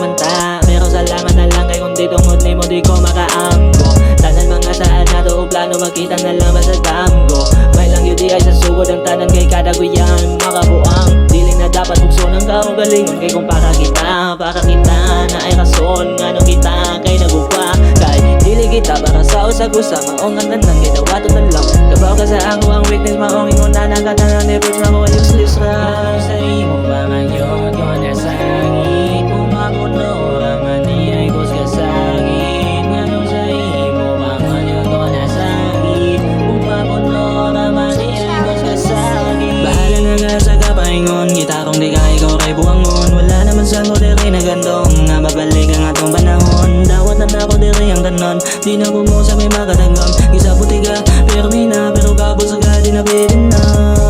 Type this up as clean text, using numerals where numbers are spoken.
kanta. Pero salamat na lang kay kundi tungod ni mo di ko makaamgo. Tanan mga saan na to o plano makita na lang ba sa damgo. May lang yun di ay sa sugod ang tanan kay kada guyan makabuang. Dili na dapat bukso ng kaugalingon kay kung para kita na ay rason nga no kita kay nagugwa. Kay dili kita para sa usag-usa maong ang tanan kay dawato na lang. Kabaw ka sa ako ang weakness maong ingon na nagkatanan efforts na ko ay useless ra. Sa imo ba ngayon ko na sangit kung mapuno raman ni ay kus ka sangit. Nganong sa imo ba ngayon ko na sangit kung mapuno raman ni ay kus ka sangit. Bahala na nga sa kapaingon gitarong di ka ikaw kay buwangon. Wala naman sa ko diri na gandong nga babalik ang atong panahon. Dawat na ako diri ang tanon di na ko mo sa may makatagam. Isa putiga pero mina pero kabos agad di na pwede na.